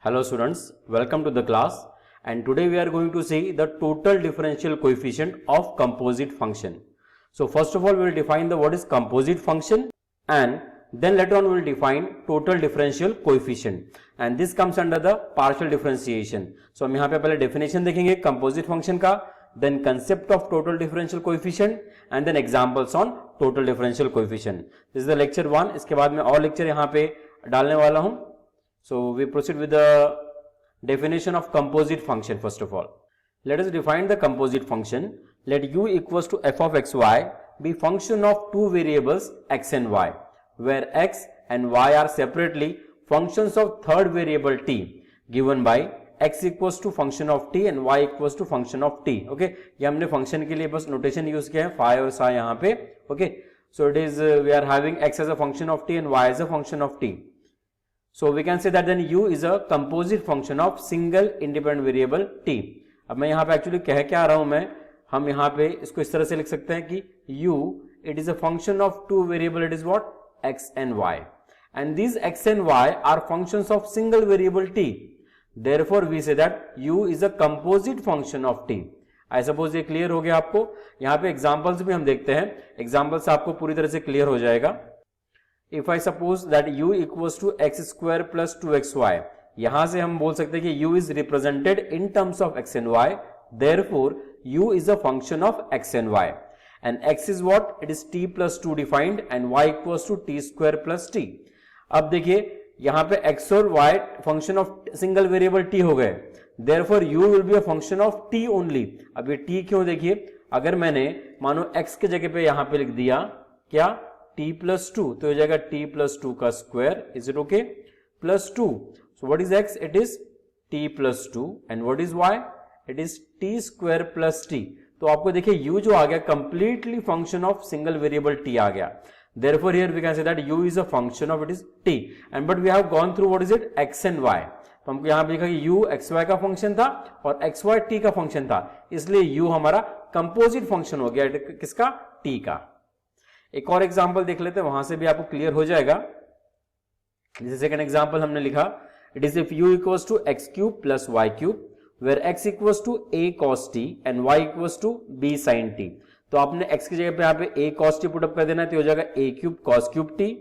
Hello students, welcome to the class and today we are going to see the total differential coefficient of composite function. So first of all we will define the what is composite function and then later on we will define total differential coefficient and this comes under the partial differentiation. So हम यहाँ पे पहले definition देखेंगे composite function का, then concept of total differential coefficient and then examples on total differential coefficient. This is the lecture 1. इसके बाद मैं और lecture यहाँ पे डालने वाला हूँ. So we proceed with the definition of composite function first of all. Let us define the composite function. Let u equals to f of xy be function of two variables x and y, where x and y are separately functions of third variable t given by x equals to function of t and y equals to function of t. Okay, ये हमने function के लिए बस notation use किया है phi और psi यहाँ पे. Okay, so it is we are having x as a function of t and y as a function of t. So we can say that then u is a composite function of single independent variable t. अब मैं यहाँ पे actually कह क्या आ रहा हूँ मैं, हम यहाँ पे इसको इस तरह से लिख सकते हैं कि u it is a function of two variable, it is what, x and y, and these x and y are functions of single variable t. Therefore we say that u is a composite function of t. I suppose ये clear हो गया आपको. यहाँ पे examples भी हम देखते हैं, examples से आपको पूरी तरह से clear हो जाएगा. If I suppose that u equals to x square plus 2xy, यहाँ से हम बोल सकते हैं कि u is represented in terms of x and y. Therefore, u is a function of x and y. And x is what? It is t plus 2 defined and y equals to t square plus t. अब देखिए यहाँ पे x और y function of single variable t हो गए. Therefore, u will be a function of t only. अब ये t क्यों, देखिए अगर मैंने मानो x के जगह पे यहाँ पे लिख दिया क्या, t plus 2, तो हो जाएगा t plus 2 का square, is it okay, plus 2. So what is x? It is t plus 2 and what is y? It is t square plus t. तो आपको देखिए u जो आ गया completely function of single variable t आ गया. Therefore here we can say that u is a function of it is t and but we have gone through what is it, x and y. तो हमको यहाँ पे लिखा कि u xy का function था और xy t का फंक्शन था, इसलिए u हमारा कंपोजिट फंक्शन हो गया किसका, t का. एक और एग्जांपल देख लेते हैं, वहां से भी आपको क्लियर हो जाएगा. जैसे सेकंड एग्जांपल हमने लिखा, it is if u equals to x cube plus y cube where x equals to a cos t and y equals to b sin t. तो आपने x की जगह पे यहाँ पे a cos t पुटअप कर देना है तो हो जाएगा a cube cos cube t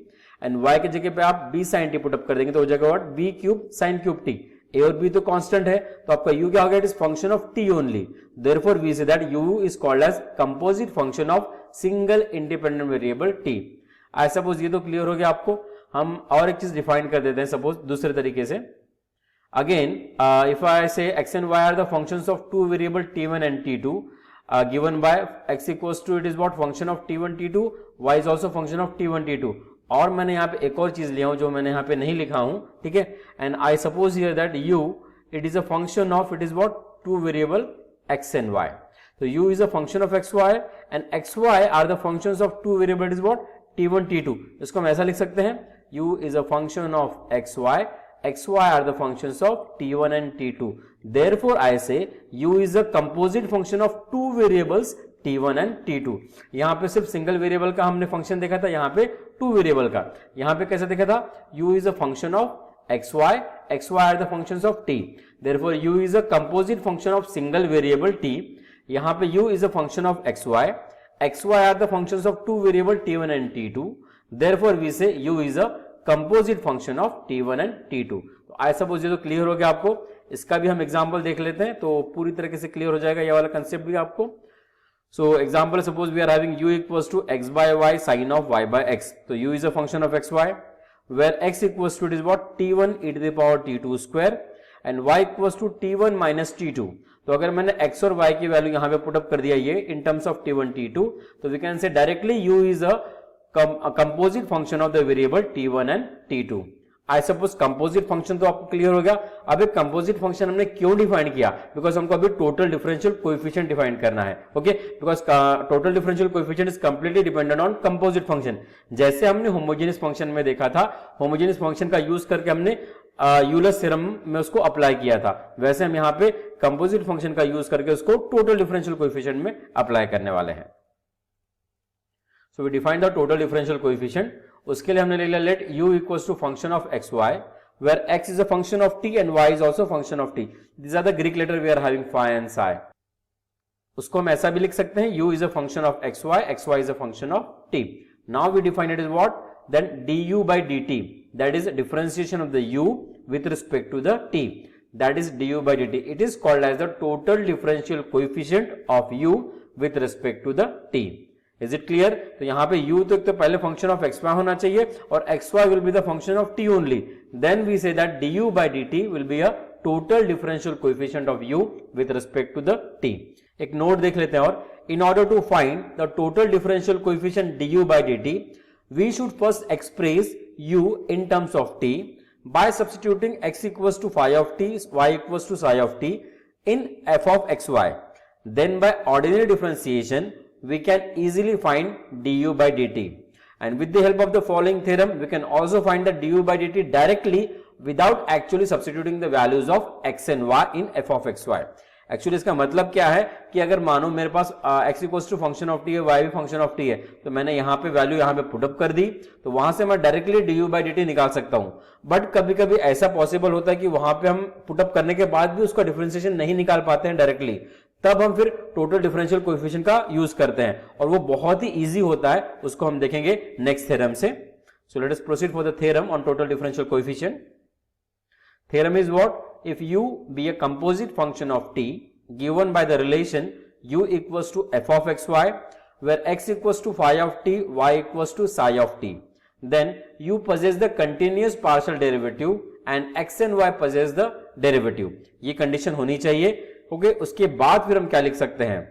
and y की जगह पे आप b sin t पुटअप कर देंगे तो हो जाएगा what, b cube sin cube t. a और b तो कांस्टेंट है तो आपका u क्या हो गया, it is function of t only. Therefore we say that u is called as composite function of single independent variable t. I suppose ये तो क्लियर हो गया आपको. हम और एक चीज डिफाइन कर देते हैं सपोज दूसरे तरीके से. अगेन इफ आई से x and y are the functions of two variable t1 and t2 given by x equals to it is what, function of t1 t2, y is also function of t1 t2. और मैंने यहाँ पे एक और चीज लिया हूं जो मैंने यहाँ पे नहीं लिखा हूं, ठीक है. And I suppose here that u it is a function of it is what, to variable x and y. So u is a function of xy and xy are the functions of two variables, is what, t1 t2. इसको हम ऐसा लिख सकते हैं, u is a function of xy, xy are the functions of t1 and t2. Therefore I say u is a composite function of two variables t1 and t2. यहाँ पे सिर्फ single variable का हमने फंक्शन देखा था, यहाँ पे two variable का. यहाँ पे कैसे देखा था, u is a function of xy, xy are the functions of t. Therefore u is a composite function of single variable t. यहाँ पे u is a function of xy, xy are the functions of two variable t1 and t2. Therefore we say u is a composite function of t1 and t2. तो I suppose ये तो clear हो गया आपको. इसका भी हम example देख लेते हैं तो पूरी तरीके से क्लियर हो जाएगा ये वाला कंसेप्ट भी आपको. So example suppose we are having u equals to x by y sine of y by x. तो u is a function of xy where x equals to it is what, t1 e to the power t2 square and y equals to t1 minus t2. तो अगर मैंने x और y की value यहां पे put up कर दिया ये इन टर्म्स ऑफ t1 t2 तो we can say directly u is a composite function of the variable t1 and t2. I suppose composite function तो आपको क्लियर हो गया. अब एक कंपोजिट फंक्शन हमने क्यों डिफाइन किया, बिकॉज हमको अभी टोटल डिफरेंशियल कोएफिशिएंट डिफाइन करना है. Okay, because total differential coefficient is completely dependent on composite function. जैसे हमने होमोजेनियस फंक्शन में देखा था, होमोजेनियस फंक्शन का यूज करके हमने यूलर्स थ्योरम में उसको अप्लाई किया था, वैसे हम यहाँ पे कंपोजिट फंक्शन का यूज करके उसको टोटल डिफरेंशियल कोएफिशिएंट में अप्लाई करने वाले हैं. So we define the total differential coefficient. उसके लिए हमने ले लिया let u equals to function of xy where x is a function of t and y is also function of t. These are the Greek letter we are having phi and psi. उसको हम ऐसा भी लिख सकते हैं, u is a function of xy is a function of t. Now we define it as what? Then du by dt, that is differentiation of the u with respect to the t, that is du by dt. It is called as the total differential coefficient of u with respect to the t. Is it clear? तो यहाँ पे u तो एक तो पहले function of xy होना चाहिए और xy will be the function of t only. Then we say that du by dt will be a total differential coefficient of u with respect to the t. एक note देख लेते हैं और in order to find the total differential coefficient du by dt, we should first express u in terms of t by substituting x equals to phi of t, y equals to psi of t in f of xy. Then by ordinary differentiation, we can easily find du by dt. And with the help of the following theorem, we can also find the du by dt directly without actually substituting the values of x and y in f of xy. Actually इसका मतलब क्या है कि अगर मानो मेरे पास x equals to function of T है, y भी फंक्शन ऑफ टी है, तो मैंने यहाँ पे वैल्यू यहाँ पे पुटअप कर दी, तो वहां से मैं डायरेक्टली du by dt निकाल सकता हूं. बट कभी कभी ऐसा पॉसिबल होता है कि वहां पे हम पुटअप करने के बाद भी उसका डिफरेंशिएशन नहीं निकाल पाते हैं डायरेक्टली, तब हम फिर टोटल डिफरेंशियल कोएफिशिएंट का यूज करते हैं और वो बहुत ही इजी होता है. उसको हम देखेंगे नेक्स्ट थ्योरम से. सो let us proceed for the theorem on total differential coefficient. Theorem is what? If u be a composite function of t given by the relation u equals to f of xy, where x equals to phi of t, y equals to psi of t, then u possess the continuous partial derivative and x and y possess the derivative. ये condition होनी चाहिए. Okay, उसके बाद फिर हम क्या लिख सकते हैं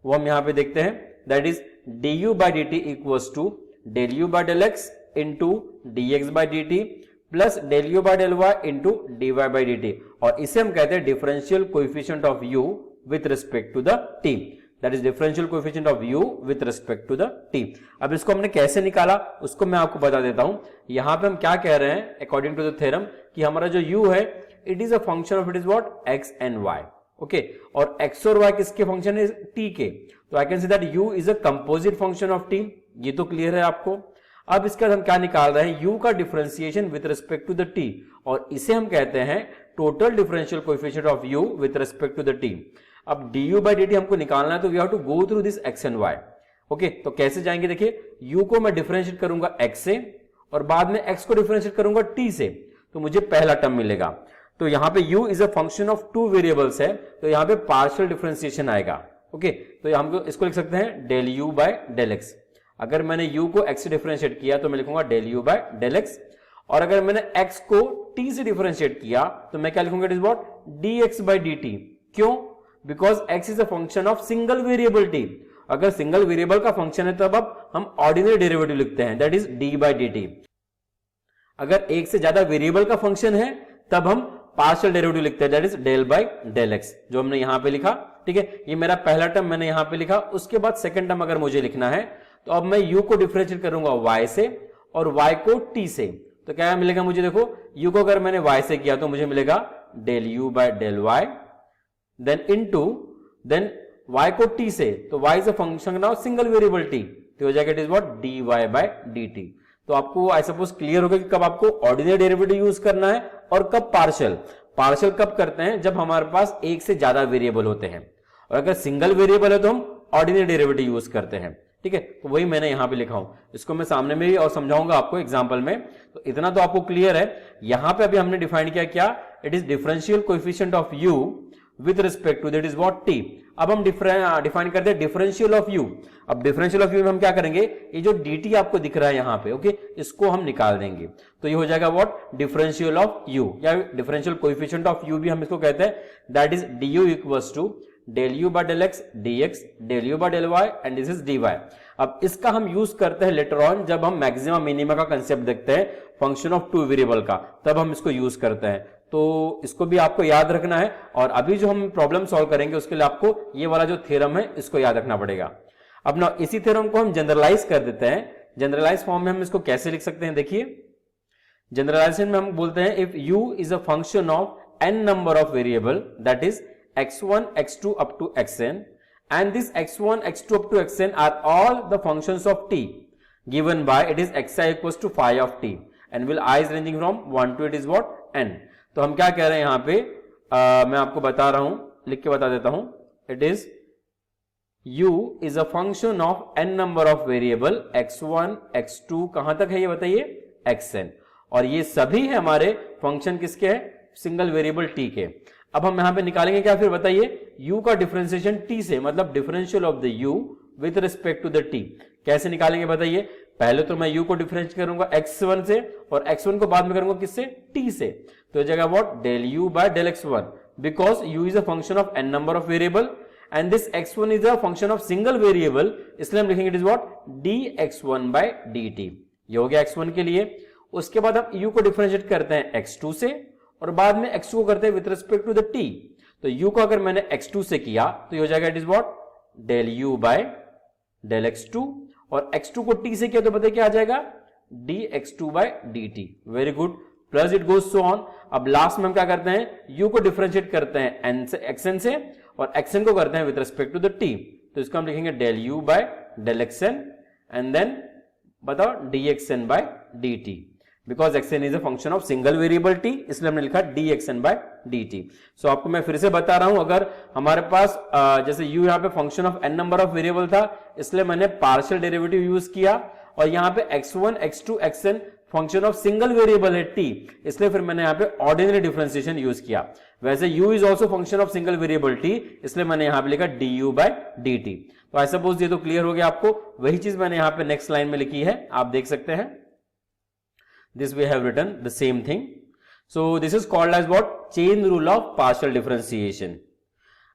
वो हम यहाँ पे देखते हैं. That is du by dt equals to del u by del x into dx by dt plus del U by del Y into D Y by D T, और इसे हम कहते हैं differential coefficient of U with respect to the T. That is differential coefficient of U with respect to the T. अब इसको हमने कैसे निकाला उसको मैं आपको बता देता हूं. यहां पे हम क्या कह रहे हैं अकॉर्डिंग टू द थ्योरम कि हमारा जो u है it is a function of it is what x and y. Okay, और x और y किसके फंक्शन है? t के. तो I can say that u is a composite function of t. ये तो क्लियर है आपको. अब इसका हम क्या निकाल रहे हैं? u का differentiation with respect to the t, और इसे हम कहते हैं total differential coefficient of u with respect to the t. अब du by dt हमको निकालना है तो we have to go through this x and y. Okay, तो कैसे जाएंगे? देखिए, u को मैं डिफरेंशिएट करूंगा x से और बाद में x को डिफरेंशिएट करूंगा t से, तो मुझे पहला टर्म मिलेगा. तो यहां पे u is a function of two variables है, तो यहां पे पार्शियल डिफरेंशिएशन आएगा. ओके, तो हम इसको लिख सकते हैं del u by del x. अगर मैंने u को x से डिफरेंशिएट किया तो मैं लिखूंगा del u by del x, और अगर मैंने x को t से डिफरेंशिएट किया तो मैं क्या लिखूंगा? It is what? dx by dt. क्यों? Because x is a function of single variable t. अगर सिंगल वेरिएबल का फंक्शन है तब अब हम ऑर्डिनरी डेरिवेटिव लिखते हैं, that is d by dt. अगर एक से ज्यादा वेरिएबल का फंक्शन है तब हम पार्शियल डेरिवेटिव लिखते हैं, that is del by del x, जो हमने यहां पे लिखा. ठीक है, ये मेरा पहला टर्म मैंने यहां पे लिखा. उसके बाद सेकंड टर्म अगर मुझे लिखना है तो अब मैं u को डिफरेंशिएट करूंगा y से और y को t से. तो क्या मिलेगा मुझे? देखो, u को अगर मैंने y से किया तो मुझे मिलेगा del u by del y, then into then y को t से, तो y is a function of single variable t, तो हो जाएगा it is what? dy by dt. तो आपको आई सपोज क्लियर होगा कि कब आपको ऑर्डिनरी डेरिवेटिव यूज करना है और कब पार्शियल. पार्शियल कब करते हैं? जब हमारे पास एक से ज्यादा वेरिएबल होते हैं, और अगर सिंगल वेरिएबल है तो हम ऑर्डिनरी डेरिवेटिव यूज करते हैं. ठीक है, तो वही मैंने यहां पे लिखा हूं. इसको मैं सामने में भी और समझाऊंगा आपको एग्जांपल में. तो इतना तो आपको क्लियर है. यहां पे अभी हमने डिफाइन किया क्या? It is differential coefficient of u with respect to that is what? t. अब हम डिफाइन करते हैं डिफरेंशियल ऑफ u. अब डिफरेंशियल ऑफ u में हम क्या करेंगे? ये जो dt आपको दिख रहा है यहां पे, ओके, इसको हम निकाल देंगे. तो ये हो जाएगा व्हाट? डिफरेंशियल ऑफ u, या डिफरेंशियल कोएफिशिएंट ऑफ u भी हम इसको कहते हैं. That is du equals to del u by del x dx, del u by del y and this is dy. अब इसका हम यूज करते हैं लेटर ऑन जब हम मैक्सिमा मिनिमा का कंसेप्ट देखते हैं फंक्शन ऑफ टू वेरिएबल का, तब हम इसको यूज करते हैं. तो इसको भी आपको याद रखना है, और अभी जो हम प्रॉब्लम सॉल्व करेंगे उसके लिए आपको ये वाला जो थ्योरम है इसको याद रखना पड़ेगा. अब ना इसी थ्योरम को हम जनरलाइज कर देते हैं. जनरलाइज फॉर्म में हम इसको कैसे लिख सकते हैं? देखिए, जनरलाइजेशन में हम बोलते हैं if u is a function of n number of variable, that is x1 x2 up to xn, and this x1 x2 up to xn are all the functions of t given by it is xi equals to phi of t, and will I is ranging from 1 to it is what? n। तो हम क्या कह रहे हैं यहाँ पे, मैं आपको बता रहा हूं, लिख के बता देता हूं। It is u is a function of n number of variable x1 x2 कहां तक है ये बताइए, xn। और ये सभी है हमारे फंक्शन किसके हैं, सिंगल वेरिएबल t के। अब हम यहां पे निकालेंगे क्या फिर बताइए, u का डिफरेंशिएशन t से, मतलब differential of the u with respect to the t। कैसे निकालेंगे बताइए, पहले तो मैं u को डिफरेंशिएट करूंगा x1 से और x1 को बाद में करूंगा किससे, t से। तो जगह what, del u by del x1, because u is a function of n number of variable and this x1 is a function of single variable, इसलिए हम लिखेंगे it is what, dx1 by dt। ये हो गया x1 के लिए। उसके बाद हम u को डिफरेंशिएट करते हैं x2 से और बाद में x2 को करते हैं with respect to the t। तो u को अगर मैंने x2 से किया तो ये हो जाएगा it is what, del u by del x2, और x2 को t से किया तो बताइए क्या आ जाएगा, dx2 by dt। Very good, plus it goes so on. अब लास्ट में हम क्या करते हैं, u को डिफरेंशिएट करते हैं n से xn से और xn को करते हैं with respect to the t। तो इसको हम लिखेंगे del u by del xn and then बताओ dxn by dt, because xn is a function of single variable t, इसलिए हमने लिखा dxn बाय dt। सो आपको मैं फिर से बता रहा हूं, अगर हमारे पास जैसे u यहाँ पे function of n number of variable था, इसलिए मैंने पार्शियल डेरिवेटिव यूज किया, और यहाँ पे x1 x2 xn function of single variable है t, इसलिए फिर मैंने यहाँ पे ऑर्डिनरी डिफरेंशिएशन यूज किया। वैसे u is also function of single variable t, इसलिए मैंने यहाँ पे लिखा du बाय dt। तो आई सपोज ये तो क्लियर हो गया आपको। वही चीज मैंने यहाँ पे नेक्स्ट लाइन में लिखी है, आप देख सकते हैं। This we have written the same thing. So this is called as what, chain rule of partial differentiation.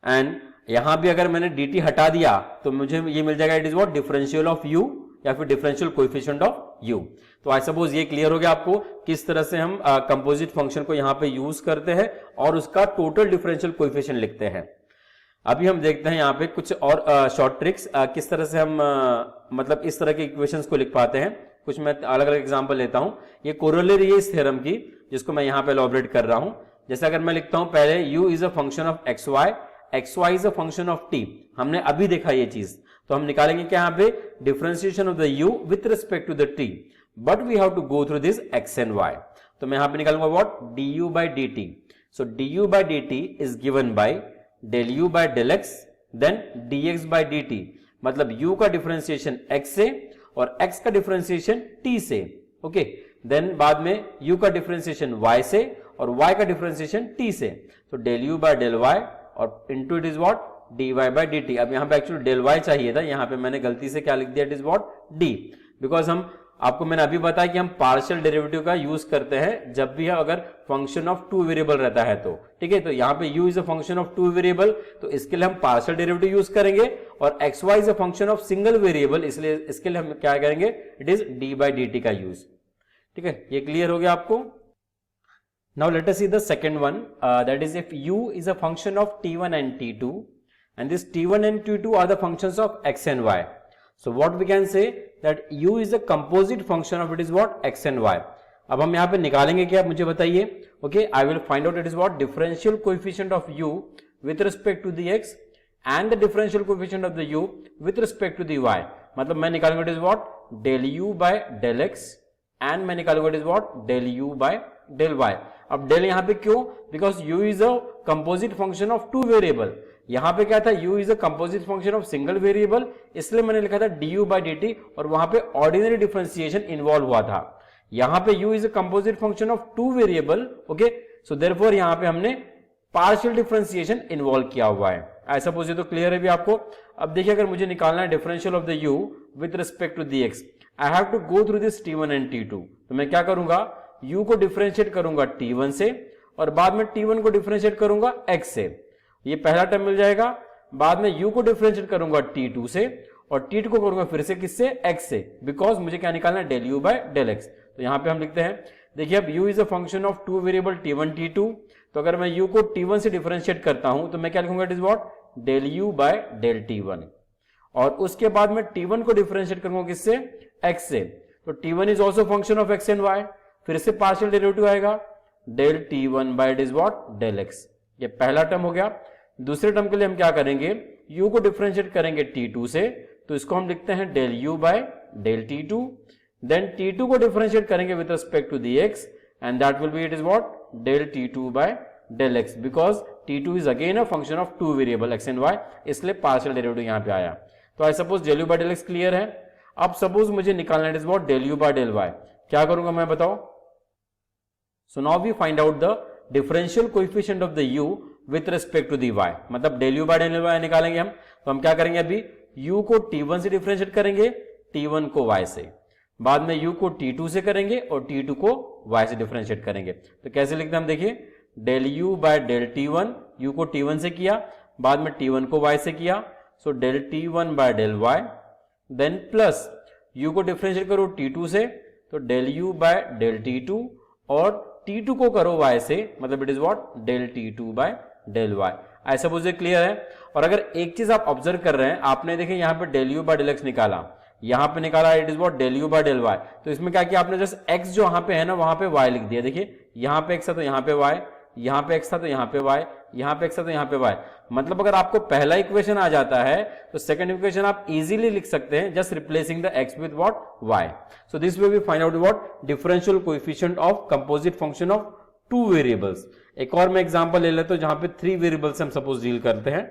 And यहां भी अगर मैंने dt हटा दिया तो मुझे ये मिल जाएगा it is what, differential of u या फिर डिफरेंशियल कोएफिशिएंट ऑफ u। तो आई सपोज ये क्लियर हो गया आपको किस तरह से हम कंपोजिट फंक्शन को यहां पे यूज करते हैं और उसका टोटल डिफरेंशियल कोएफिशिएंट लिखते हैं। अभी हम देखते हैं यहाँ पे कुछ और शॉर्ट ट्रिक्स, किस तरह से हम मतलब इस तरह के इक्वेशंस को लिख पाते हैं। कुछ मैं अलग अलग एग्जांपल लेता हूं। ये कोरोलरी है इस थ्योरम की, जिसको मैं यहां पे एलैबोरेट कर रहा हूं। जैसे अगर मैं लिखता हूं पहले u is a function of xy is a function of t, हमने अभी देखा ये चीज, तो हम निकालेंगे क्या यहाँ पे, differentiation of the u with respect to the t, but we have to go through this x and y। तो मैं यहां पे निकालूंगा what, du by dt। So du by dt is given by del u by del x then dx by dt, मतलब u का differentiation x से और x का डिफरेंशिएशन t से, ओके। देन बाद में u का डिफरेंशिएशन y से और y का डिफरेंशिएशन t से। तो del u by del y और into it is what, dy by dt। अब यहां पे एक्चुअली डेल y चाहिए था, यहां पे मैंने गलती से क्या लिख दिया, it is what, d, because हम आपको मैंने अभी बताया कि हम पार्शियल डेरिवेटिव का यूज करते हैं जब भी अगर फंक्शन ऑफ टू वेरिएबल रहता है तो, ठीक है। तो यहाँ पे u is a function of two variable, तो इसके लिए हम पार्शियल डेरिवेटिव यूज करेंगे, और xy is a function of single variable, इसलिए इसके लिए हम क्या करेंगे, it is d by dt का यूज, ठीक है। ये क्लियर हो गया आपको। Now let us see the second one, that is if u is a function of t1 and t2 and this t1 and t2 are the functions of x and y। So what we can say that u is a composite function of it is what, x and y। अब हम यहाँ पे निकालेंगे क्या, मुझे बताइए। Okay, I will find out it is what, differential coefficient of u with respect to the x and the differential coefficient of the u with respect to the y। मतलब मैं निकालूंगा it is what, del u by del x and मैं निकालूंगा it is what, del u by del y। अब del यहाँ पे क्यों, because u is a composite function of two variable. यहां पे क्या था, u is a composite function of single variable, इसलिए मैंने लिखा था du बाय dt, और वहां पे ऑर्डिनरी डिफरेंशिएशन इन्वॉल्व हुआ था। यहां पे u is a composite function of two variable, okay. So therefore यहां पे हमने पार्शियल डिफरेंशिएशन इन्वॉल्व किया हुआ है। आई सपोज ये तो क्लियर है भी आपको। अब देखिए, अगर मुझे निकालना है differential of the u with respect to the x, I have to go through this t1 and t2। तो मैं क्या करूंगा, u को डिफरेंशिएट करूंगा t1 से और बाद में t1 को डिफरेंशिएट करूंगा x से, ये पहला टर्म मिल जाएगा। बाद में u को डिफरेंशिएट करूंगा t2 से और t2 को करूंगा फिर से किससे, x से, बिकॉज मुझे क्या निकालना है, del u by del x। तो यहां पे हम लिखते हैं, देखिए अब u is a function of two variable t1 t2, तो अगर मैं u को t1 से डिफरेंशिएट करता हूं तो मैं क्या लिखूंगा, it is what, del u by del t1, और उसके बाद में t1 को डिफरेंशिएट करूंगा किससे, x से। तो t1 is also function of x and y, फिर से पार्शियल डेरिवेटिव आएगा, del t1 by it is what, del x। ये पहला टर्म हो गया। दूसरे टर्म के लिए हम क्या करेंगे, u को डिफरेंशिएट करेंगे t2 से, तो इसको हम लिखते हैं del u by del t2, then t2 को डिफरेंशिएट करेंगे with respect to the x and that will be it is what, del t2 by del x, because t2 is again a function of two variable x and y, इसलिए partial derivative यहाँ पे आया। तो I suppose del u by del x clear है। अब suppose मुझे निकालना है it is what del u by del y, क्या करूंगा मैं बताओ। So now we find out the differential coefficient of the u with respect to the y, मतलब del u by del y निकालेंगे हम। तो हम क्या करेंगे, अभी u को t1 से डिफरेंशिएट करेंगे, t1 को y से, बाद में u को t2 से करेंगे और t2 को y से डिफरेंशिएट करेंगे। तो कैसे लिखते हैं हम, देखिए del u by del t1, u को t1 से किया, बाद में t1 को y से किया, सो del t1 by del y, then plus u को डिफरेंशिएट करो t2 से, तो del u by del t2, और t2 को करो y से, मतलब it is what del t2 by del y। ऐसा मुझे क्लियर है। और अगर एक चीज आप ऑब्जर्व कर रहे हैं, आपने देखे यहाँ पे del u by del x निकाला, यहाँ पे निकाला it is what del u by del y, तो इसमें क्या किया आपने, जस्ट x जो यहाँ पे है ना वहां पे y लिख दिया। देखिए यहाँ पे x था तो यहाँ पे y, यहाँ पे x था तो यहाँ पे y, यहाँ पे x था तो यहाँ पे y। मतलब अगर आपको पहला इक्वेशन आ जाता है तो सेकंड इक्वेशन आप इजीली लिख सकते हैं, just replacing the x with what y। So this way we find out what differential coefficient of composite function of two variables. एक और मैं एग्जांपल ले लेता हूं जहां पे थ्री वेरिएबल्स हम सपोज डील करते हैं।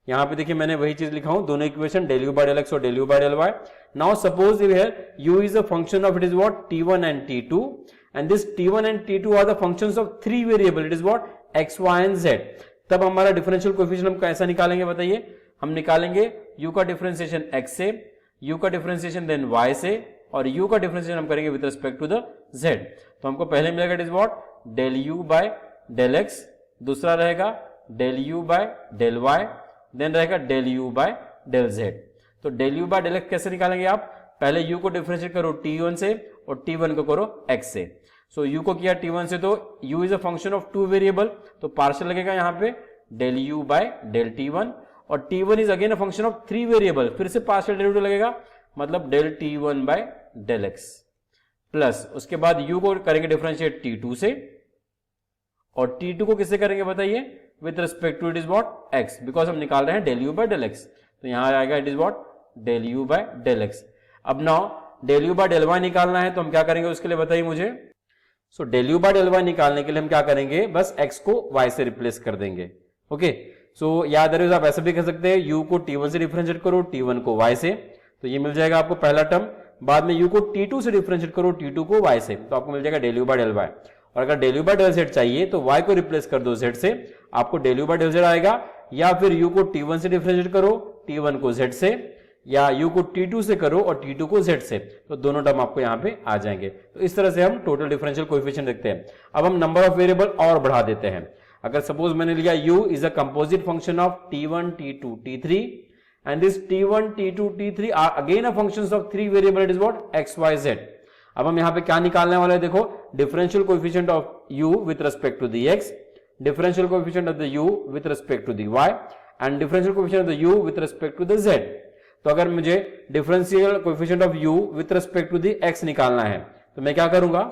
यहां पे देखिए मैंने वही चीज लिखा हूं, दोनों equation del u by del x और del u by del y। Now suppose here u is a function of it is what t1 and t2, and this t1 and t2 are the functions of three variable, it is what x, y and z। तब हमारा differential coefficient हम कैसा निकालेंगे बताइए, हम निकालेंगे u का differentiation x से, u का डिफरेंशिएशन देन y से, और u का डिफरेंशिएशन हम करेंगे with respect to the z। तो हमको पहले मिलेगा it is what del u by del x, दूसरा रहेगा del u by del y, then रहेगा del u by del z। तो del u by del x कैसे निकालेंगे आप, पहले u को डिफरेंशिएट करो t1 से और t1 को करो x से। सो u को किया t1 से, तो u is a function of two variable, तो पार्शियल लगेगा यहाँ पे del u by del t1, और t1 is again a function of three variable, फिर से पार्शियल डेरिवेटिव लगेगा, मतलब del t1 by del x, plus उसके बाद u को करेंगे डिफरेंशिएट t2 से, और t2 को किससे करेंगे बताइए, with respect to it is what x, because हम निकाल रहे हैं del u by del x। तो यहां आएगा it is what del u by del x। अब now del u by del y निकालना है, तो हम क्या करेंगे उसके लिए बताइए मुझे। सो del u by del y निकालने के लिए हम क्या करेंगे, बस x को y से रिप्लेस कर देंगे। ओके, सो याद रहे आप ऐसा भी कर सकते हैं, u को t1 से डिफरेंशिएट करो, t1 को y से, तो ये मिल जाएगा आपको पहला टर्म। बाद में u को t2 से डिफरेंशिएट करो, t2 को y से, तो आपको मिल जाएगा del u by del y। और अगर del u by del z चाहिए तो y को रिप्लेस कर दो z से, आपको del u by del z आएगा, या फिर u को t1 से डिफरेंशिएट करो, t1 को z से, या u को t2 से करो और t2 को z से, तो दोनों टर्म आपको यहाँ पे आ जाएंगे। तो इस तरह से हम टोटल डिफरेंशियल कोएफिशिएंट देखते हैं। अब हम नंबर ऑफ वेरिएबल और बढ़ा देते हैं। अगर सपोज मैंने लिया u is a composite function of t1 t2 t3, and this t1 t2 t3 are again a functions of three variable, it is what x y z। अब हम यहाँ पे क्या निकालने वाले हैं, देखो differential coefficient of u with respect to the x, differential coefficient of the u with respect to the y, and differential coefficient of the u with respect to the z। तो अगर मुझे differential coefficient of u with respect to the x निकालना है, तो मैं क्या करूंगा,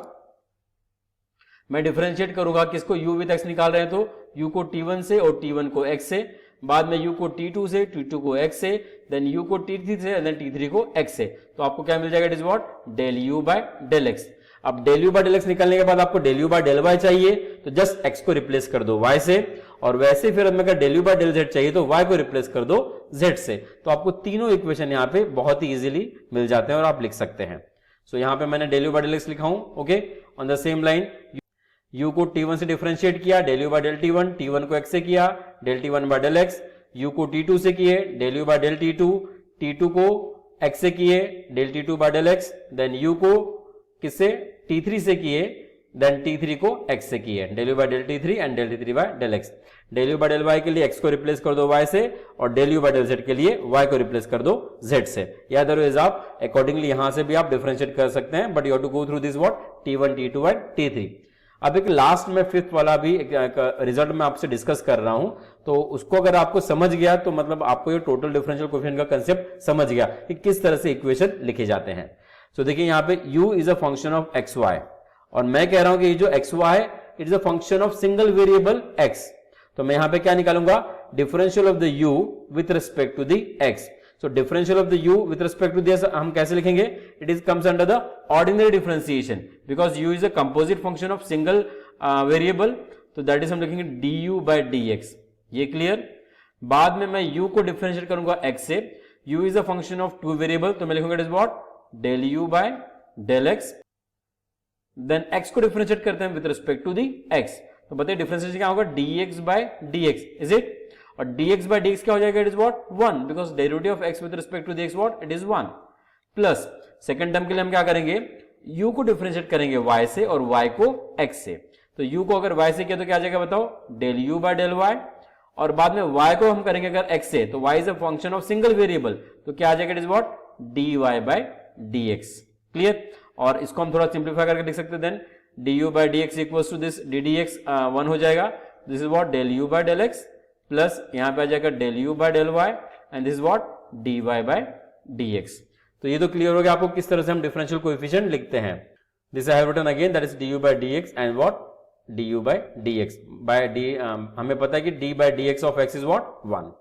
मैं डिफरेंशिएट करूंगा किसको, u विथ x निकाल रहे हैं तो u को t1 से और t1 को x से, बाद में u को t2 से, t2 को x से, देन u को t3 से, देन t3 को x से। तो आपको क्या मिल जाएगा, it is what del u by del x। अब del u by del x निकालने के बाद आपको del u by del y चाहिए, तो जस्ट x को रिप्लेस कर दो y से, और वैसे फिर अगर del u by del z चाहिए तो y को रिप्लेस कर दो z से। तो आपको तीनों इक्वेशन यहाँ पे बहुत ही इजीली मिल जाते हैं और आप लिख सकते हैं। सो यहाँ पे मैंने del u by del x लिखा हूं। Okay, on the same line u को t1 से डिफरेंशिएट किया, del u by del t1, t1 को x से किया, del t1 by del x, u को t2 से किए, del u by del t2, t2 को x से किए, del t2 by del x, then u को किससे, t3 से किए, देन t3 को x से किए, del u by del t3 and del t3 by del x। del u by del y के लिए x को रिप्लेस कर दो y से, और del u by del z के लिए y को रिप्लेस कर दो z से। या अदरवाइज आप अकॉर्डिंगली यहां से भी आप डिफरेंशिएट कर सकते हैं, but you have to go through this what t1 t2 and t3। अब एक लास्ट में फिफ्थ वाला भी रिजल्ट में आपसे डिस्कस कर रहा हूं, तो उसको अगर आपको समझ गया तो मतलब आपको ये टोटल डिफरेंशियल कोएफिशिएंट का कांसेप्ट समझ गया कि किस तरह से इक्वेशन लिखे जाते हैं। तो देखिए यहाँ पे u is a function of x y, और मैं कह रहा हूं कि ये जो x y it is a function of single variable x। तो मैं यहाँ पे क्या निकालूंगा, differential of the u with respect to the x। So differential of the u with respect to this हम कैसे लिखेंगे, it is comes under the ordinary differentiation because u is a composite function of single variable, तो that is हम लिखेंगे du by dx, ये clear. बाद में मैं u को डिफरेंशिएट करूंगा x से, u is a function of two variable, तो मैं लिखूंगा it is what del u by del x, then x को डिफरेंशिएट करते हैं with respect to the x, तो बताइए डिफरेंशिएशन क्या होगा dx by dx, is it, और dx बाय dx क्या हो जाएगा, it is what 1, because derivative of x with respect to dx what it is 1, plus second term के लिए हम क्या करेंगे, u को डिफरेंशिएट करेंगे y से और y को x से, तो u को अगर y से किया तो क्या आ जाएगा बताओ, del u by del y, और बाद में y को हम करेंगे अगर x से, तो y is a function of single variable, तो क्या आ जाएगा, it is what dy by dx, clear. और इसको हम थोड़ा सिंप्लीफाई करके लिख सकते हैं, then du by dx equals to this ddx 1 हो जाएगा, this is what del u by del x, प्लस यहां पे आ जाएगा del u by del y, and this is what dy by dx। तो ये तो क्लियर हो गया आपको किस तरह से हम डिफरेंशियल कोएफिशिएंट लिखते हैं। This I have written again, that is du by dx and what du by dx by d, हमें पता है कि d by dx of x is what 1।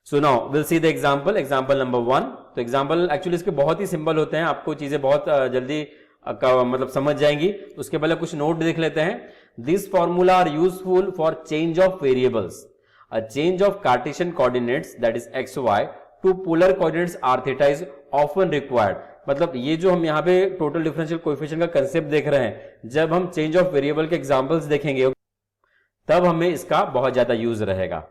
So now will see the example number 1। तो example actually इसके बहुत ही simple होते हैं, आपको चीजें बहुत जल्दी मतलब समझ जाएंगी। उसके पहले कुछ नोट देख लेते हैं। This formula are useful for change of variables, a change of Cartesian coordinates that is x y to polar coordinates r theta is often required. मतलब ये जो हम यहाँ पे टोटल डिफरेंशियल कोएफिशिएंट का कंसेप्ट देख रहे हैं, जब हम चेंज ऑफ वेरिएबल के एग्जांपल्स देखेंगे तब हमें इसका बहुत ज्यादा यूज रहेगा।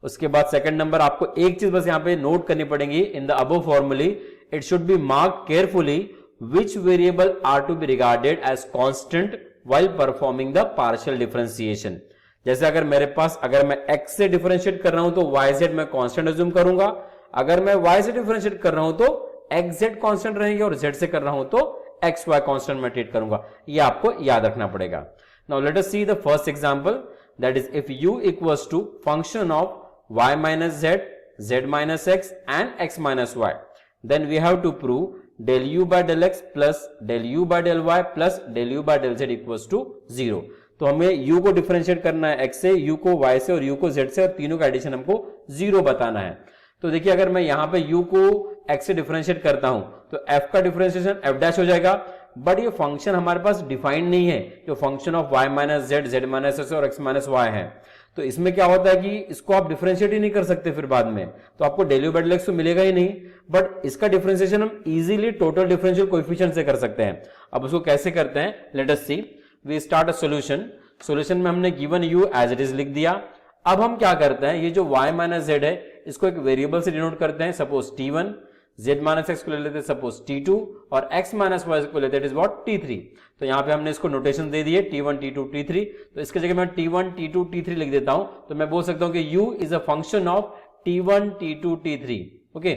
उसके बाद सेकंड नंबर, आपको एक चीज बस यहाँ पे नोट करनी पड़ेगी, in the above formulae it should be mark carefully which variable are to be regarded as constant while performing the partial differentiation। जैसे अगर मेरे पास, अगर मैं x से डिफरेंशिएट कर रहा हूं तो yz मैं कांस्टेंट अज्यूम करूंगा, अगर मैं y से डिफरेंशिएट कर रहा हूं तो xz कांस्टेंट रहेंगे, और z से कर रहा हूं तो xy कांस्टेंट मैं ट्रीट करूंगा। ये आपको याद रखना पड़ेगा। Now let us see the first example, that is if u equals to function of y minus z, z minus x and x minus y, then we have to prove del u by del x plus del u by del y plus del u by del z equals to 0। तो हमें u को differentiate करना है x से, u को y से और u को z से, और तीनों का एडिशन हमको 0 बताना है। तो देखिए अगर मैं यहाँ पे u को x से डिफरेंशिएट करता हूं तो f का डिफरेंशिएशन f डैश हो जाएगा, बट ये फंक्शन हमारे पास डिफाइंड नहीं है, जो function of y minus z, z minus x और x माइनस y है। तो इसमें क्या होता है कि इसको आप डिफरेंशिएट ही नहीं कर सकते फिर बाद में, तो आपको del u by del x तो मिलेगा ही नहीं, बट इसका डिफरेंशिएशन हम इजीली टोटल डिफरेंशियल कोएफिशिएंट से कर सकते हैं। अब उसको कैसे करते हैं, let us see. We start a solution, solution में हमने given u as it is लिख दिया। अब हम क्या करते हैं, ये जो y माइनस z है इसको एक वेरिएबल से डिनोट करते हैं, suppose t1, z minus x को ले लेते हैं सपोज t2, और x माइनस y को लेते हैं इट इज व्हाट t3। तो यहाँ पे हमने इसको नोटेशन दे दिए t1 t2 t3, तो इसके जगह मैं t1 t2 t3 लिख देता हूं, तो मैं बोल सकता हूं कि u is a function of t1 t2 t3, okay.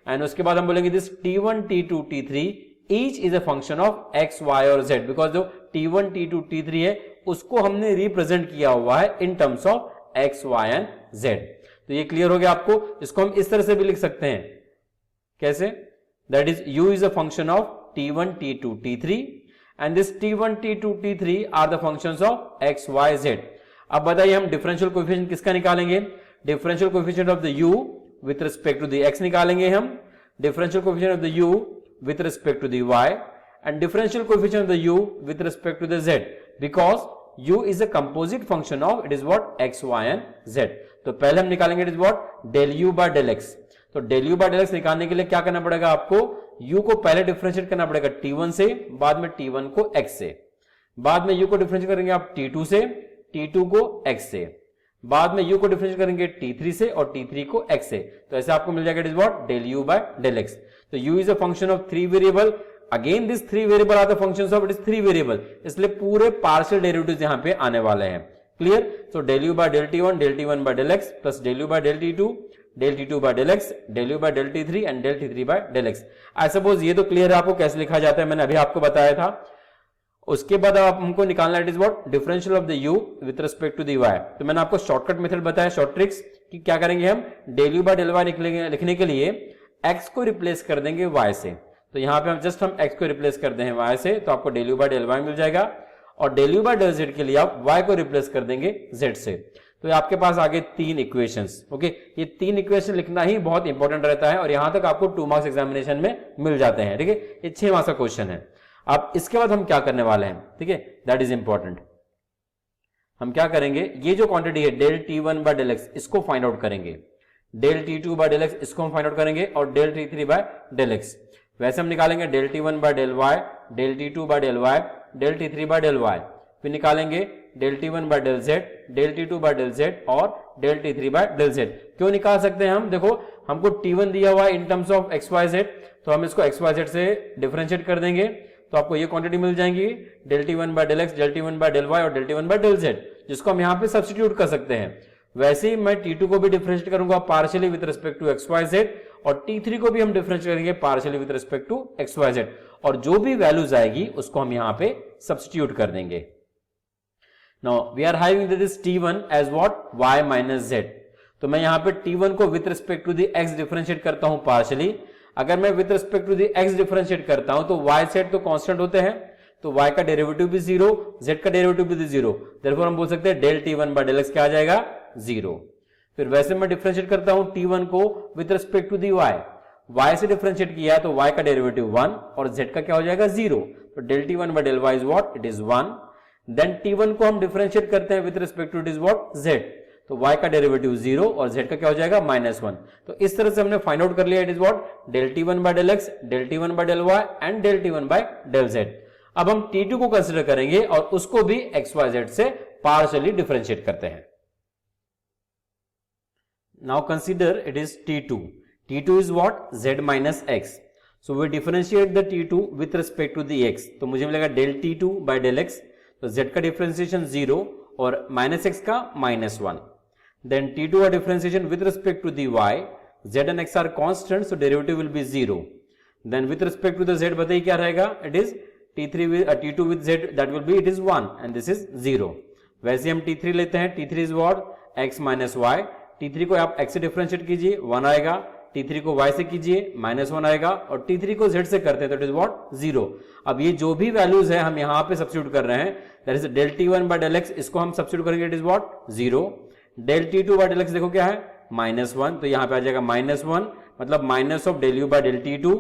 And उसके बाद हम बोलेंगे this t1 t2 t3 each is a function of x y और z, बिकॉज जो t1 t2 t3 है उसको हमने रिप्रेजेंट किया हुआ है इन terms of x y and z। तो ये क्लियर हो गया आपको। इसको हम इस तरह से भी लिख सकते हैं, कैसे, that is u is a function of t1 t2 t3 and this t1 t2 t3 are the functions of x y z। अब बताइए हम डिफरेंशियल कोएफिशिएंट किसका निकालेंगे, differential coefficient of the u with respect to the x निकालेंगे हम, differential coefficient of the u with respect to the y and differential coefficient of the u with respect to the z, because u is a composite function of it is what x y and z। तो पहले हम निकालेंगे it is what del u by del x। तो del u by del x निकालने के लिए क्या करना पड़ेगा आपको, u को पहले डिफरेंशिएट करना पड़ेगा t1 से, बाद में t1 को x से, बाद में u को डिफरेंशिएट करेंगे आप t2 से, t2 को x से, बाद में u को डिफरेंशिएट करेंगे t3 से और t3 को x से। तो ऐसे आपको मिल जाएगा it is what del u by del x। तो u is a function of 3 variable, again this 3 variable are the functions of it is 3 variable, इसलिए पूरे पार्शियल डेरिवेटिव्स यहां पे आने वाले हैं। Clear. So del u by del t1 by del x plus del u by del t2 by del x, del u by del t3 and del t3 by del x। I suppose ये तो clear है आपको कैसे लिखा जाता है, मैंने अभी आपको बताया था। उसके बाद आप हमको निकालना it is what differential of the u with respect to the y। तो मैंने आपको शॉर्टकट मेथड बताया, शॉर्ट ट्रिक्स, कि क्या करेंगे हम del u by del y लिखने के लिए x को रिप्लेस कर देंगे y से। तो यहाँ पे हम जस्ट हम x को रिप्लेस कर दें y से, तो आपको del u by del y मिल जाएगा, और del u by del z के लिए आप y को रिप्लेस कर देंगे z से। तो आपके पास आगे 3 इक्वेशंस, ओके। ये 3 इक्वेशन लिखना ही बहुत इंपॉर्टेंट रहता है, और यहां तक आपको 2 मार्क्स एग्जामिनेशन में मिल जाते हैं, ठीक है। ये 6 मार्क्स का क्वेश्चन है। अब इसके बाद हम क्या करने वाले हैं, ठीक है, दैट इज इंपॉर्टेंट। हम क्या करेंगे, ये जो क्वांटिटी है del t1 by del x इसको फाइंड आउट करेंगे, del t2 by del x इसको हम फाइंड आउट करेंगे और del t3 by del x. वैसे हम निकालेंगे del t1 by del y, del t2 by del y, del t3 by del y, फिर निकालेंगे del t1 by del z, del t2 by del z और del t3 by del z। क्यों निकाल सकते हैं हम, देखो हमको t1 दिया हुआ है इन टर्म्स ऑफ xyz, तो हम इसको xyz से डिफरेंशिएट कर देंगे तो आपको ये क्वांटिटी मिल जाएंगी del t1 by del x, del t1 by del y और del t1 by del z, जिसको हम यहाँ पे सब्स्टिट्यूट कर सकते हैं। वैसे ही मैं t2 को भी डिफरेंशिएट करूंगा partially with respect to xyz और t3 को भी हम डिफरेंशिएट करेंगे partially with respect to xyz, और जो भी वैल्यूज आएगी उसको हम यहाँ पे सब्स्टिट्यूट कर देंगे। Now we are having this t1 as what, y minus z, तो मैं यहाँ पे t1 को with respect to the x differentiate करता हूं पार्शियली। अगर मैं with respect to the x differentiate करता हूं तो y सेट तो कांस्टेंट होते हैं, तो y का डेरिवेटिव भी 0, z का डेरिवेटिव भी 0, देयरफॉर हम बोल सकते हैं del t1 by del x क्या आ जाएगा 0। फिर वैसे मैं डिफरेंशिएट करता हूं t1 को with respect to the y से डिफरेंशिएट किया तो y का डेरिवेटिव 1 और z का क्या हो जाएगा 0, तो del t1 by del y is what, it is 1। Then t1 को हम डिफरेंशिएट करते हैं with respect to it is what, z, तो y का डेरिवेटिव 0 और z का क्या हो जाएगा -1। तो इस तरह से हमने फाइंड आउट कर लिया it is what, del t1 by del x, del t1 by del y and del t1 by del z। अब हम t2 को कंसीडर करेंगे और उसको भी xyz से पार्शियली डिफरेंशिएट करते हैं। Now consider it is t2 is what, z minus x, so we differentiate the t2 with respect to the x, तो मुझे मिलेगा del t2 by del x, तो z का डिफरेंशिएशन 0 और माइनस x का -1। देन t2 का differentiation with respect to the y, z and x are constant so derivative will be 0। Then with respect to the z बताइए क्या रहेगा, it is t2 with z that will be, it is 1 and this is 0। वैसे हम t3 लेते हैं, t3 is what, x minus y, t3 को आप x से डिफरेंशिएट कीजिए 1 आएगा, t3 को y से कीजिए -1 आएगा और t3 को z से करते हैं तो इट इज व्हाट 0। अब ये जो भी वैल्यूज है हम यहाँ पे सब्स्टिट्यूट कर रहे हैं, that is del t1 by del x, इसको हम सब्स्टिट्यूट करेंगे it is what 0। Del t2 by del x देखो क्या है -1, तो यहाँ पे आ जाएगा -1 मतलब minus of del u by del t2।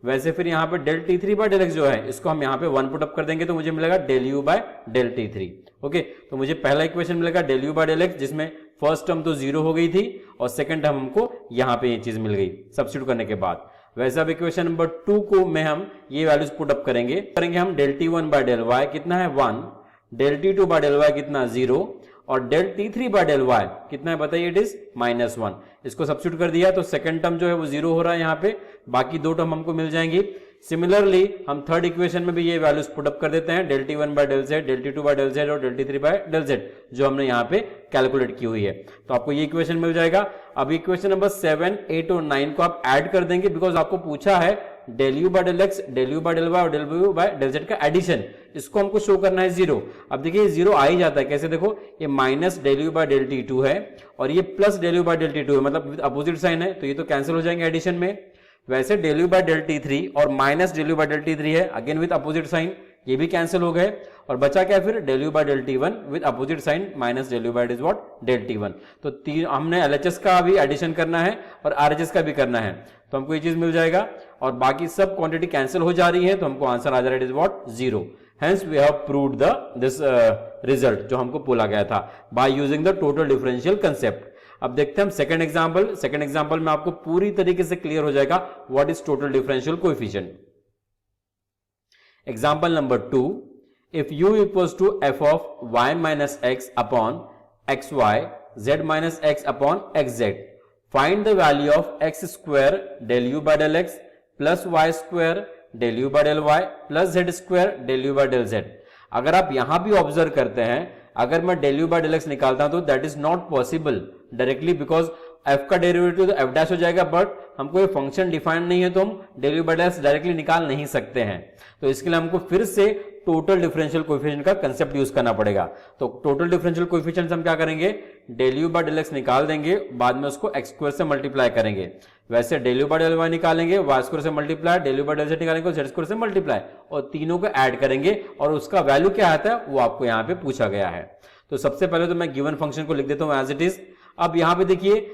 वैसे फिर यहाँ पे del t3 by del x जो है इसको हम यहाँ पे 1 पुट अप कर देंगे तो मुझे मिलेगा del u by del t3। Okay, तो मुझे पहला इक्वेशन मिलेगा del u by del x जिसमें फर्स्ट टर्म तो 0 हो गई थी और सेकंड टर्म हमको यहाँ पे ये चीज मिल गई सब्स्टिट्यूट करने के बाद। वैसे अब इक्वेशन नंबर 2 को में हम ये वैल्यूज पुट अप करेंगे हम del t1 by del y कितना है 1, del t2 by del y कितना 0 और del t3 by del y कितना है बताइए, इट इज -1। इसको सब्स्टिट्यूट कर दिया तो सेकंड टर्म जो है वो 0 हो रहा है यहाँ पे, बाकी दो टर्म हमको मिल जाएंगी। सिमिलरली हम थर्ड इक्वेशन में भी ये वैल्यूज पुट अप कर देते हैं, del t1 by del z, del t2 by del z और del t3 by del z जो हमने यहाँ पे कैलकुलेट की हुई है, तो आपको ये इक्वेशन मिल जाएगा। अब इक्वेशन नंबर 7, 8 और 9 को आप ऐड कर देंगे बिकॉज आपको पूछा है del u by del x, del u by del y और del u by del z का एडिशन, इसको हमको शो करना है 0। अब देखिए 0 आ ही जाता है, कैसे देखो ये minus del u by del t2 है और ये plus del u by del t2 है, मतलब अपोजिट साइन है तो ये तो कैंसिल हो जाएंगे एडिशन में। वैसे del u by del t3 और minus del u by del t3 है अगेन विद अपोजिट साइन, ये भी कैंसिल हो गए और बचा क्या फिर del u by del t1 with opposite sign minus del u by is what del t1। तो हमने LHS का भी एडिशन करना है और RHS का भी करना है तो हमको ये चीज मिल जाएगा और बाकी सब क्वांटिटी कैंसिल हो जा रही है तो हमको आंसर आ जा रहा है it is what 0। Hence we have proved this result जो हमको बोला गया था by using the total differential concept. अब देखते हैं हम सेकंड एग्जांपल में आपको पूरी तरीके से क्लियर हो जाएगा what is total differential coefficient. Example number 2, if u equals to f of y minus x upon xy, z minus x upon xz, find the value of x square del u by del x plus y square del u by del y plus z square del u by del z। अगर आप यहां भी observe करते हैं, अगर मैं del u by del x निकालता हूं तो that is not possible directly because f का डेरिवेटिव तो f डैश हो जाएगा, बट हमको ये फंक्शन डिफाइंड नहीं है तो हम del u by del x directly निकाल नहीं सकते हैं। तो इसके लिए हमको फिर से टोटल डिफरेंशियल कोएफिशिएंट का कंसेप्ट यूज करना पड़ेगा। तो टोटल डिफरेंशियल कोएफिशिएंट हम क्या करेंगे, del u by del x निकाल देंगे, बाद में उसको x स्क्वायर से मल्टीप्लाई करेंगे। वैसे del u by del y निकालेंगे, y स्क्वायर से multiply, del u by del z निकालेंगे, z स्क्वायर से मल्टीप्लाई और तीनों को ऐड करेंगे और उसका वैल्यू क्या आता है वो आपको यहाँ पे पूछा गया है। तो सबसे पहले तो मैं गिवन फंक्शन को लिख देता हूँ एज इट इज। अब यहाँ पे देखिए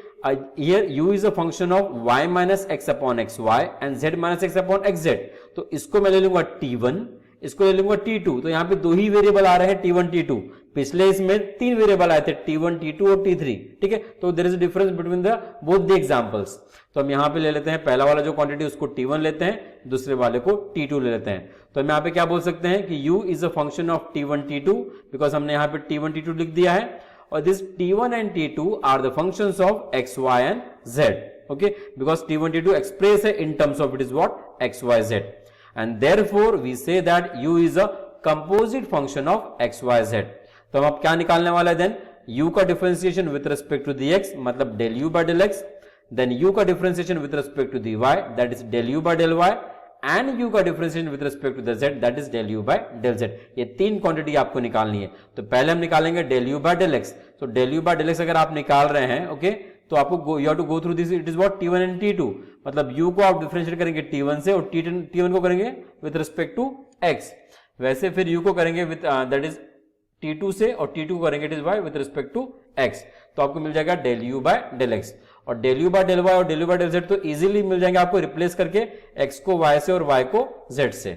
here u is a function of y minus x upon xy and z minus x upon xz, तो इसको मैं ले लूंगा t1, इसको ले लूंगा t2, तो यहाँ पे दो ही वेरिएबल आ रहे हैं t1 t2, पिछले इसमें 3 वेरिएबल आए थे t1 t2 और t3, ठीक है। तो there is a difference between the both the examples. तो हम यहाँ पे ले लेते हैं पहला वाला जो क्वांटिटी उसको t1 लेते हैं, दूसरे वाले को t2 ले लेते हैं। तो हम यहाँ पे क्या बोल सकते हैं कि u is a function of t1 t2, because हमने यहाँ पे t1 t2 लिख दिया है, और this t1 and t2 are the functions of x y and z, okay, because t1 t2 express in terms of it is what x y z, and therefore we say that u is a composite function of x y z। तो हम अब क्या निकालने वाला है, then u का differentiation with respect to the x मतलब del u by del x, then u का differentiation with respect to the y that is del u by del y, and u का differentiation with respect to the z that is del u by del z। ये तीन quantity आपको निकालनी है। तो पहले हम निकालेंगे del u by del x। तो del u by del x अगर आप निकाल रहे हैं, ओके, तो आपको you have to go through this, it is what t1 and t2, मतलब u को आप डिफरेंशिएट करेंगे t1 से और t1 को करेंगे विथ रिस्पेक्ट टू x, वैसे फिर u को करेंगे विथ दैट इज t2 से और t2 को करेंगे it is y with respect to x। तो आपको मिल जाएगा del u by del x, और del u by del y और del u by del z तो इजीली मिल जाएंगे आपको रिप्लेस करके, x को y से और y को z से।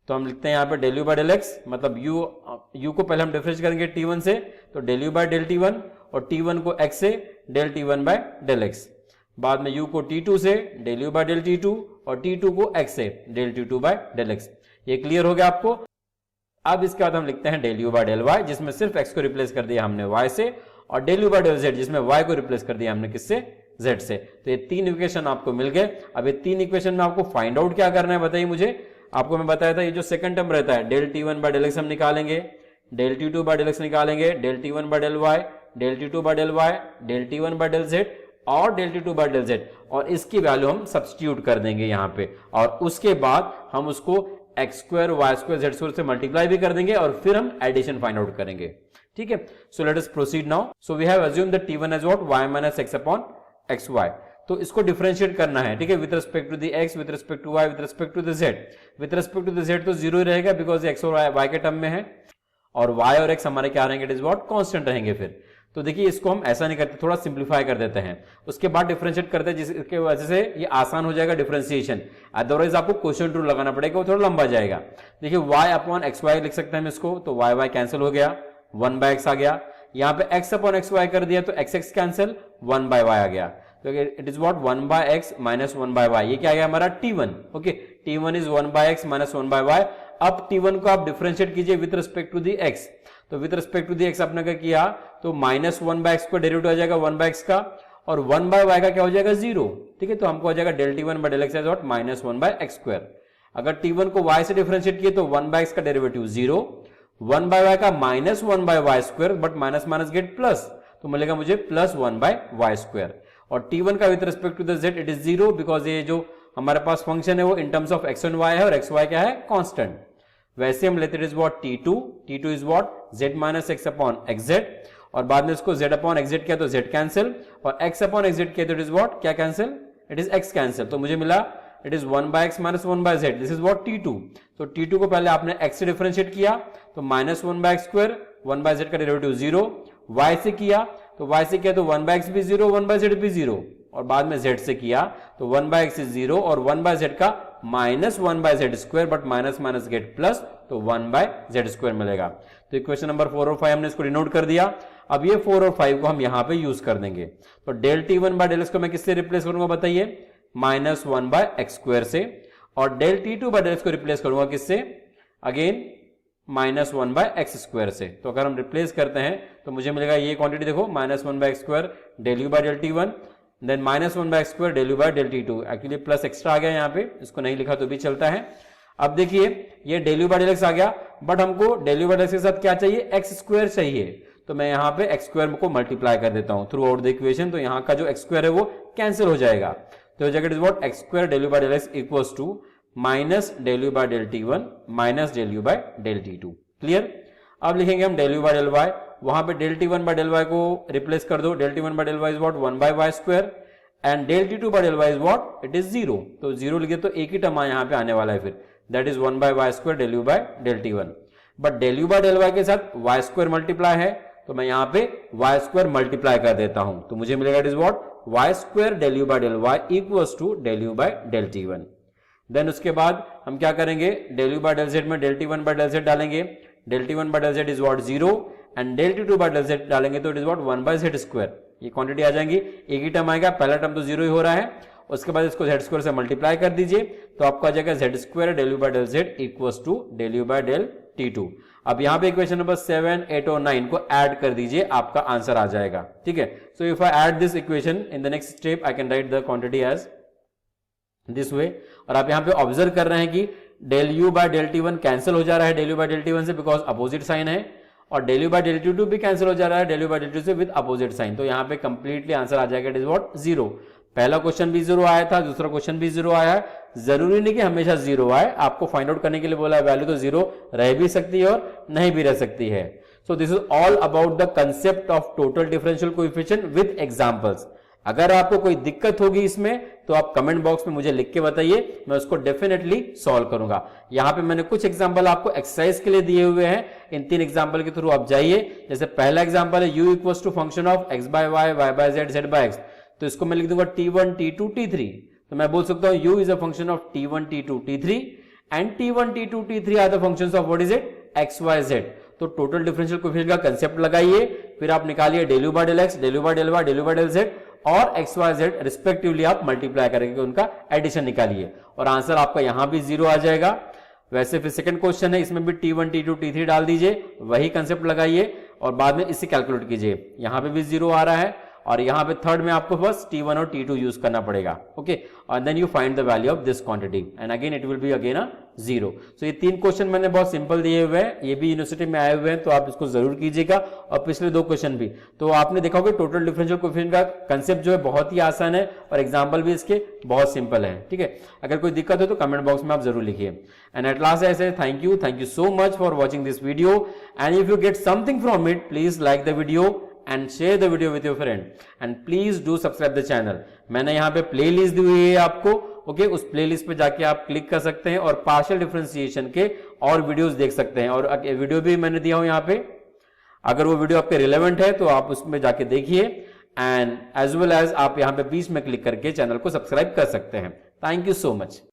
तो हम लिखते हैं यहाँ पे del u by del x, मतलब u को पहले हम डिफरेंशिएट करेंगे t1 से, तो del u by del t1, और t1 को x से del t1 by del x, बाद में u को t2 से del u by del t2, और t2 को x से del t2 by del x। ये क्लियर हो गया आपको। अब इसके बाद हम लिखते हैं del u by del y, जिसमें सिर्फ x को रिप्लेस कर दिया हमने y से, और del u by del z, जिसमें y को रिप्लेस कर दिया हमने किससे, z से। तो ये तीन इक्वेशन आपको मिल गए। अब ये तीन इक्वेशन में आपको फाइंड आउट क्या करना है बताइए मुझे। आपको मैं बताया था ये जो सेकंड टर्म रहता है del t1 by del x हम निकालेंगे, del t2 by del x निकालेंगे, del t1 by del y, del t2 by del y, del t1 by del z और del t2 by del z, और इसकी value हम substitute कर देंगे यहाँ पे, और उसके बाद हम उसको x square y square z square से मल्टीप्लाई भी कर देंगे, और फिर हम एडिशन फाइंड आउट करेंगे, ठीक है। So let us proceed now. So we have assumed the t1 as what y minus x upon xy। तो इसको डिफरेंशिएट करना है, ठीक है, with respect to the x, with respect to y, with respect to the z। With respect to the z तो zero ही रहेगा because x और y के टर्म में है, और y और x हमारे क्या रहेंगे, इट इज व्हाट कांस्टेंट रहेंगे। फिर तो देखिए इसको हम ऐसा नहीं करते, थोड़ा सिंप्लीफाई कर देते हैं, उसके बाद डिफरेंशिएट करते हैं, जिसके वजह से ये आसान हो जाएगा डिफरेंशिएशन। अदरवाइज आपको क्वेश्चन रूल लगाना पड़ेगा, वो थोड़ा लंबा जाएगा। देखिए y अपॉन एक्स वाई लिख सकते हैं हम इसको, तो y y कैंसिल हो गया, 1 by x आ गया। यहाँ पे x अपॉन एक्स वाई कर दिया तो x x cancel, 1 by y आ गया। तो it is what 1 by x minus 1 by y, ये क्या आ गया हमारा t1, okay. t1 is 1 by x minus 1 by y। अब t1 को आप डिफरेंशिएट कीजिए with respect to the x, तो with respect to the x आपने क्या किया, तो माइनस 1 by x को डेरिवेटिव आ जाएगा 1 by x का, और 1 by y का क्या हो जाएगा 0, ठीक है। तो हमको आ जाएगा del t1 by del x is what minus 1 by x square. अगर t1 को y से डिफरेंशिएट किए तो 1 by x का डेरिवेटिव 0, 1 by y का minus 1 by y square, but minus minus gate plus, तो मिलेगा मुझे प्लस 1 by y स्क्वायर। और t1 का with respect to the z it is 0, because ये जो हमारे पास फंक्शन है वो in terms of x and y है, और x y क्या है कांस्टेंट। वैसे हम लेते is what t2 is what z minus x upon xz, और बाद में इसको z अपॉन xz किया तो z कैंसिल, और x अपॉन xz किया तो इट इज व्हाट क्या cancel, it is x cancel. तो मुझे मिला it is 1 by x minus 1 by z, this is what t2। तो t2 को पहले आपने x से डिफरेंशिएट किया तो minus 1 by x square, 1 by z का डेरिवेटिव 0, y से किया तो y से किया तो 1 by x भी 0, 1 by z भी 0, और बाद में z से किया तो 1 by x इज 0, और 1 by z का minus 1 by z square, but minus minus gate plus, तो 1 by z स्क्वायर मिलेगा। तो इक्वेशन नंबर 4 और 5 हमने इसको डिनोट कर दिया। अब ये 4 और 5 को हम यहां पे यूज कर देंगे। तो del t1 by del x को मैं किससे रिप्लेस करूंगा बताइए, माइनस 1 by x स्क्वायर से, और del t2 by del x को रिप्लेस करूंगा किससे, again minus 1 by x square से। तो अगर हम रिप्लेस करते हैं तो मुझे मिलेगा ये क्वांटिटी देखो, minus 1 by x square del u by del t1, then minus 1 by x square del u by del t2। Actually plus extra आ गया यहाँ पे, इसको नहीं लिखा तो भी चलता है। अब देखिए ये del u by del x आ गया, बट हमको del u by del x के साथ क्या चाहिए, x स्क्वायर चाहिए। तो मैं यहाँ पे x स्क्वायर को मल्टीप्लाई कर देता हूँ थ्रू आउट द इक्वेशन, तो यहाँ का जो x स्क्वायर है वो कैंसिल हो जाएगा। तो हो जाएगा it is what x square del u by del x equals to minus del u by del t1 minus del u by del t2। Clear. अब लिखेंगे हम del u by del y, वहां पे del t1 by del y को replace कर दो, del t1 by del y is what 1 by y square, and del t2 by del y is what it is 0। तो 0 लिखे तो एक ही term यहाँ पे आने वाला है फिर, that is 1 by y square del u by del t1। But del u by del y के साथ y स्क्वायर मल्टीप्लाई है, तो मैं यहाँ पे y स्क्वायर मल्टीप्लाई कर देता हूं, तो मुझे मिलेगा it is what y square del u by del y equals to del u by del t1। Then उसके बाद हम क्या करेंगे, del u by del z में del t1 by del z डालेंगे, del t1 by del z is what 0 and del t2 by del z डालेंगे तो it is what 1 by z square. ये क्वांटिटी आ जाएंगी, एक ही टर्म आएगा, पहला term तो 0 ही हो रहा है, उसके बाद इसको z स्क्वायर से मल्टीप्लाई कर दीजिए तो आपको आ जाएगा z square del u by del z equals to del u by del t2। अब यहां पे इक्वेशन नंबर 7, 8 और 9 को ऐड कर दीजिए, आपका आंसर आ जाएगा, ठीक है। So if I add this equation in the next step I can write the quantity as this way. और आप यहां पे ऑब्जर्व कर रहे हैं कि del u by del t1 cancel हो जा रहा है del u by del t1 से, बिकॉज अपोजिट साइन है, और del u by del t2 भी कैंसिल हो जा रहा है del u by del t2 से विद अपोजिट साइन। तो यहां पे कंप्लीटली आंसर आ जाएगा, इट इज व्हाट 0। पहला क्वेश्चन भी 0 आया था, दूसरा क्वेश्चन भी 0 आया है, जरूरी नहीं कि हमेशा 0 आए, आपको फाइंड आउट करने के लिए बोला, वैल्यू तो 0 रह भी सकती है और नहीं भी रह सकती है। So this is all about the concept of total differential coefficient with examples. अगर आपको कोई दिक्कत होगी इसमें तो आप कमेंट बॉक्स में मुझे लिख के बताइए, मैं उसको डेफिनेटली सॉल्व करूंगा। यहां पे मैंने कुछ एग्जांपल आपको एक्सरसाइज के लिए दिए हुए हैं, इन 3 एग्जांपल के थ्रू आप जाइए। जैसे पहला एग्जांपल है u equals to function of x by y, y by z, z by x, तो इसको मैं लिख दूंगा t1, t2, t3। तो मैं बोल सकता हूं u is a function of t1, t2, t3 and t1, t2, t3 are the functions of what is it x, y, z। तो टोटल डिफरेंशियल कोएफिशिएंट का कांसेप्ट लगाइए, फिर आप निकालिए del u by del x, del u by del y, del u by del z और x Y Z respectively आप multiply करेंगे, उनका एडिशन निकालिए और आंसर आपका यहां भी 0 आ जाएगा। वैसे फिर सेकंड क्वेश्चन है, इसमें भी t1, t2, t3 डाल दीजिए, वही कंसेप्ट लगाइए और बाद में इससे कैलकुलेट कीजिए। यहां पे भी 0 आ रहा है और यहां पे थर्ड में आपको बस t1 और t2 यूज करना पड़ेगा, ओके। और then you find the value of this quantity and again it will be again a 0। सो ये 3 क्वेश्चन मैंने बहुत सिंपल दिए हुए हैं, ये भी यूनिवर्सिटी में आए हुए हैं, तो आप इसको जरूर कीजिएगा। और पिछले 2 क्वेश्चन भी, तो आपने देखा होगा टोटल डिफरेंशियल कोएफिशिएंट का कंसेप्ट जो है बहुत ही आसान है और एग्जाम्पल भी इसके बहुत सिंपल है, ठीक है। अगर कोई दिक्कत हो तो कमेंट बॉक्स में आप जरूर लिखिए। एंड एट लास्ट ऐसे thank you so much for watching this video and if you get something from it please like the video and share the video with your friend and please do subscribe the channel। मैंने यहाँ पे playlist दी हुई है आपको, okay, उस playlist पे जाके आप क्लिक कर सकते हैं और पार्शियल डिफरेंशिएशन के और वीडियोस देख सकते हैं। और वीडियो भी मैंने दिया हूं यहाँ पे, अगर वो वीडियो आपके रिलेवेंट है तो आप उसमें जाके देखिए एंड एज वेल एज आप यहाँ पे बीच में क्लिक करके चैनल को सब्सक्राइब कर सकते हैं। Thank you so much.